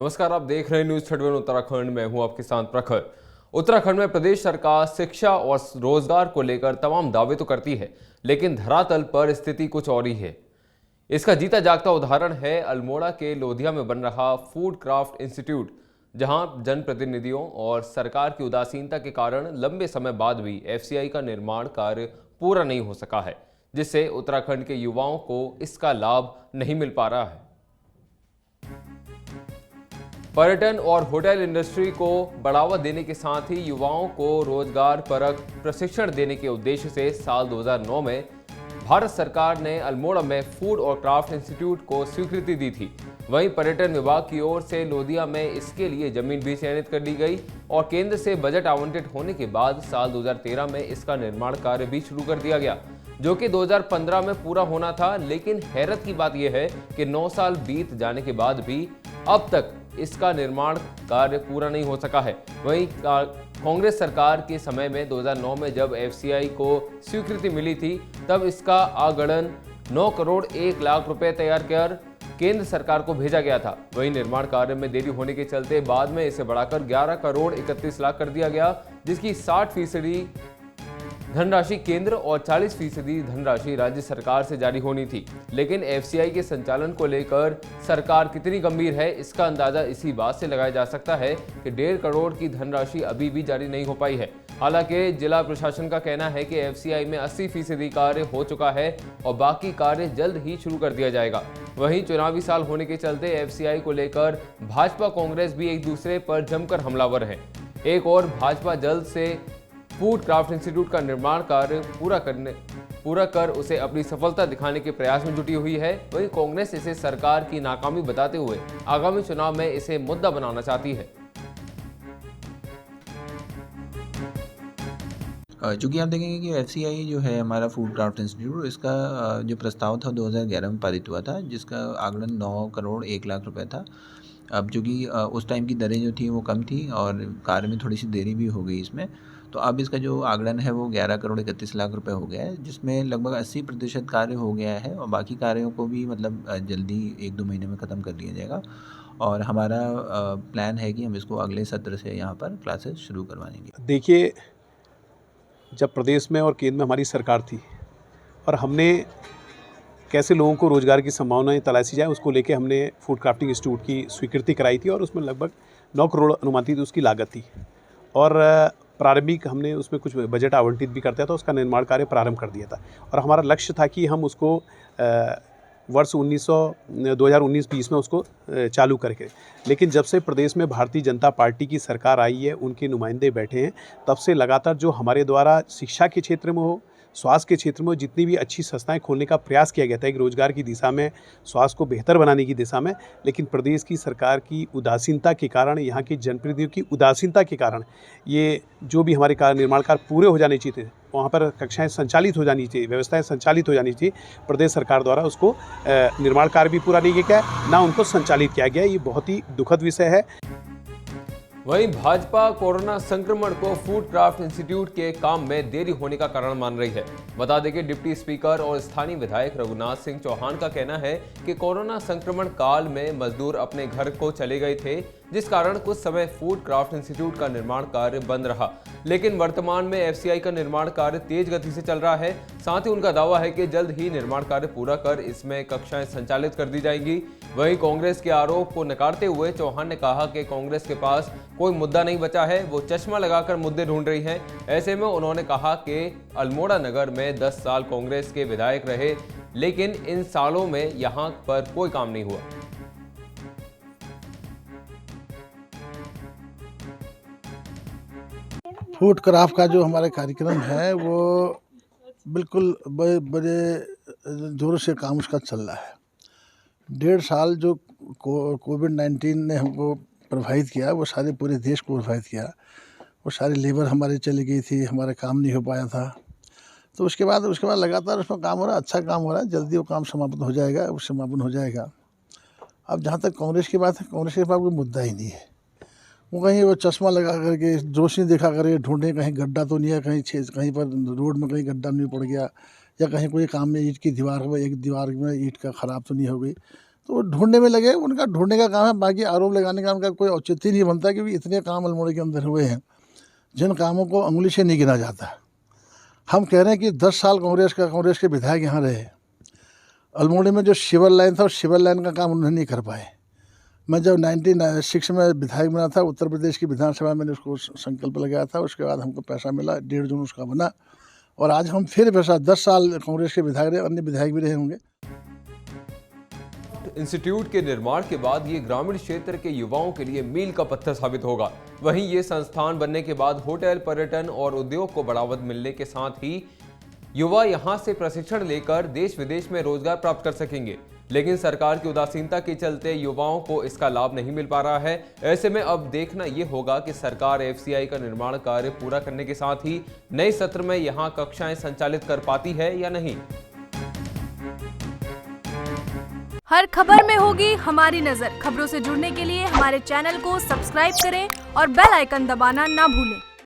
नमस्कार, आप देख रहे हैं न्यूज 61 उत्तराखंड में। हूं आपके साथ प्रखर। उत्तराखंड में प्रदेश सरकार शिक्षा और रोजगार को लेकर तमाम दावे तो करती है, लेकिन धरातल पर स्थिति कुछ और ही है। इसका जीता जागता उदाहरण है अल्मोड़ा के लोधिया में बन रहा फूड क्राफ्ट इंस्टीट्यूट, जहां जनप्रतिनिधियों और सरकार की उदासीनता के कारण लंबे समय बाद भी एफसीआई का निर्माण कार्य पूरा नहीं हो सका है, जिससे उत्तराखंड के युवाओं को इसका लाभ नहीं मिल पा रहा है। पर्यटन और होटल इंडस्ट्री को बढ़ावा देने के साथ ही युवाओं को रोजगार परक प्रशिक्षण देने के उद्देश्य से साल 2009 में भारत सरकार ने अल्मोड़ा में फूड और क्राफ्ट इंस्टीट्यूट को स्वीकृति दी थी। वहीं पर्यटन विभाग की ओर से लोधिया में इसके लिए जमीन भी चयनित कर ली गई और केंद्र से बजट आवंटित होने के बाद साल 2013 में इसका निर्माण कार्य भी शुरू कर दिया गया, जो कि 2015 में पूरा होना था। लेकिन हैरत की बात यह है कि 9 साल बीत जाने के बाद भी अब तक इसका निर्माण कार्य पूरा नहीं हो सका है। वहीं कांग्रेस सरकार के समय में 2009 में जब एफसीआई को स्वीकृति मिली थी, तब इसका आगणन 9 करोड़ 1 लाख रुपए तैयार कर केंद्र सरकार को भेजा गया था। वहीं निर्माण कार्य में देरी होने के चलते बाद में इसे बढ़ाकर 11 करोड़ 31 लाख कर दिया गया, जिसकी 60% धनराशि केंद्र और 40% धनराशि राज्य सरकार से जारी होनी थी। लेकिन एफसीआई के संचालन को लेकर सरकार कितनी गंभीर है, इसका अंदाजा इसी बात से लगाया जा सकता है कि 1.5 करोड़ की धनराशि अभी भी जारी नहीं हो पाई है। हालांकि जिला प्रशासन का कहना है कि एफसीआई में 80% कार्य हो चुका है और बाकी कार्य जल्द ही शुरू कर दिया जाएगा। वहीं चुनावी साल होने के चलते एफसीआई को लेकर भाजपा कांग्रेस भी एक दूसरे पर जमकर हमलावर है। एक और भाजपा जल्द से फूड क्राफ्ट इंस्टीट्यूट का निर्माण कार्य पूरा कर उसे अपनी सफलता दिखाने के प्रयास में जुटी हुई है। वहीं कांग्रेस इसे सरकार की नाकामी बताते हुए आगामी चुनाव में इसे मुद्दा बनाना चाहती है। चूँकि आप देखेंगे कि एफसीआई जो है हमारा फूड क्राफ्ट इंस्टीट्यूट, इसका जो प्रस्ताव था 2011 में पारित हुआ था, जिसका आगणन 9 करोड़ 1 लाख रुपए था। अब चूँकि उस टाइम की दरें जो थी वो कम थी और कार्य में थोड़ी सी देरी भी हो गई इसमें, तो अब इसका जो आगणन है वो 11 करोड़ 31 लाख रुपए हो गया है, जिसमें लगभग 80% कार्य हो गया है और बाकी कार्यों को भी मतलब जल्दी 1-2 महीने में ख़त्म कर दिया जाएगा। और हमारा प्लान है कि हम इसको अगले सत्र से यहाँ पर क्लासेस शुरू करवाएंगे। देखिए, जब प्रदेश में और केंद्र में हमारी सरकार थी और हमने कैसे लोगों को रोज़गार की संभावनाएं तलाशी जाए, उसको लेके हमने फूड क्राफ्टिंग इंस्टीट्यूट की स्वीकृति कराई थी और उसमें लगभग 9 करोड़ अनुमानित उसकी लागत थी और प्रारंभिक हमने उसमें कुछ बजट आवंटित भी करता था, उसका निर्माण कार्य प्रारंभ कर दिया था और हमारा लक्ष्य था कि हम उसको वर्ष 2019-20 में उसको चालू करके। लेकिन जब से प्रदेश में भारतीय जनता पार्टी की सरकार आई है, उनके नुमाइंदे बैठे हैं, तब से लगातार जो हमारे द्वारा शिक्षा के क्षेत्र में हो, स्वास्थ्य के क्षेत्र में जितनी भी अच्छी संस्थाएं खोलने का प्रयास किया गया था, एक रोजगार की दिशा में, स्वास्थ्य को बेहतर बनाने की दिशा में, लेकिन प्रदेश की सरकार की उदासीनता के कारण, यहाँ के जनप्रतिनिधियों की उदासीनता के कारण ये जो भी हमारे कार्य निर्माण कार्य पूरे हो जाने चाहिए थे, वहाँ पर कक्षाएं संचालित हो जानी चाहिए, व्यवस्थाएं संचालित हो जानी चाहिए, प्रदेश सरकार द्वारा उसको निर्माण कार्य भी पूरा नहीं किया गया, ना उनको संचालित किया गया। ये बहुत ही दुखद विषय है। वहीं भाजपा कोरोना संक्रमण को फूड क्राफ्ट इंस्टीट्यूट के काम में देरी होने का कारण मान रही है। बता दें कि डिप्टी स्पीकर और स्थानीय विधायक रघुनाथ सिंह चौहान का कहना है कि कोरोना संक्रमण काल में मजदूर अपने घर को चले गए थे, जिस कारण कुछ समय फूड क्राफ्ट इंस्टीट्यूट का निर्माण कार्य बंद रहा। लेकिन वर्तमान में एफसीआई का निर्माण कार्य तेज गति से चल रहा है। साथ ही उनका दावा है कि जल्द ही निर्माण कार्य पूरा कर इसमें कक्षाएं संचालित कर दी जाएंगी। वहीं कांग्रेस के आरोप को नकारते हुए चौहान ने कहा कि कांग्रेस के पास कोई मुद्दा नहीं बचा है, वो चश्मा लगाकर मुद्दे ढूंढ रही है। ऐसे में उन्होंने कहा कि अल्मोड़ा नगर में 10 साल कांग्रेस के विधायक रहे, लेकिन इन सालों में यहां पर कोई काम नहीं हुआ। फूड क्राफ्ट का जो हमारा कार्यक्रम है वो बिल्कुल बड़े ज़ोर से काम उसका चल रहा है। 1.5 साल जो कोविड-19 ने हमको प्रभावित किया, वो सारे पूरे देश को प्रभावित किया। वो सारी लेबर हमारी चली गई थी, हमारा काम नहीं हो पाया था। तो उसके बाद लगातार उसमें काम हो रहा है, अच्छा काम हो रहा है। जल्दी वो काम समापन हो जाएगा। अब जहाँ तक कांग्रेस की बात है, कांग्रेस के पास कोई मुद्दा ही नहीं है। वो कहीं वो चश्मा लगा करके, रोशनी दिखा करके ढूंढे कहीं गड्ढा तो नहीं है, कहीं पर रोड में कहीं गड्ढा नहीं पड़ गया, या कहीं कोई काम में ईंट की दीवार में ईंट का ख़राब तो नहीं हो गई। तो वो ढूंढने में लगे, उनका ढूंढने का काम है, बाकी आरोप लगाने का उनका कोई औचित्य नहीं बनता, क्योंकि इतने काम अल्मोड़ा के अंदर हुए हैं जिन कामों को अंगुली से नहीं गिना जाता। हम कह रहे हैं कि 10 साल कांग्रेस के विधायक यहाँ रहे, अल्मोड़ा में जो शिवर लाइन था, उस शिवर लाइन का काम उन्होंने नहीं कर पाए। मैं जब 1996 में विधायक बना था, उत्तर प्रदेश की विधानसभा में मैंने उसको संकल्प लगाया था, उसके बाद हमको पैसा मिला, 1.5 जून उसका बना, और आज हम फिर पैसा 10 साल कांग्रेस के विधायक रहे, अन्य विधायक भी रहे होंगे। इंस्टीट्यूट के निर्माण के बाद ये ग्रामीण क्षेत्र के युवाओं के लिए मील का पत्थर साबित होगा। वहीं ये संस्थान बनने के बाद होटल, पर्यटन और उद्योग को बढ़ावा मिलने के साथ ही युवा यहां से प्रशिक्षण लेकर देश विदेश में रोजगार प्राप्त कर सकेंगे। लेकिन सरकार की उदासीनता के चलते युवाओं को इसका लाभ नहीं मिल पा रहा है। ऐसे में अब देखना यह होगा कि सरकार एफसीआई का निर्माण कार्य पूरा करने के साथ ही नए सत्र में यहां कक्षाएं संचालित कर पाती है या नहीं। हर खबर में होगी हमारी नजर। खबरों से जुड़ने के लिए हमारे चैनल को सब्सक्राइब करें और बेल आइकन दबाना ना भूलें।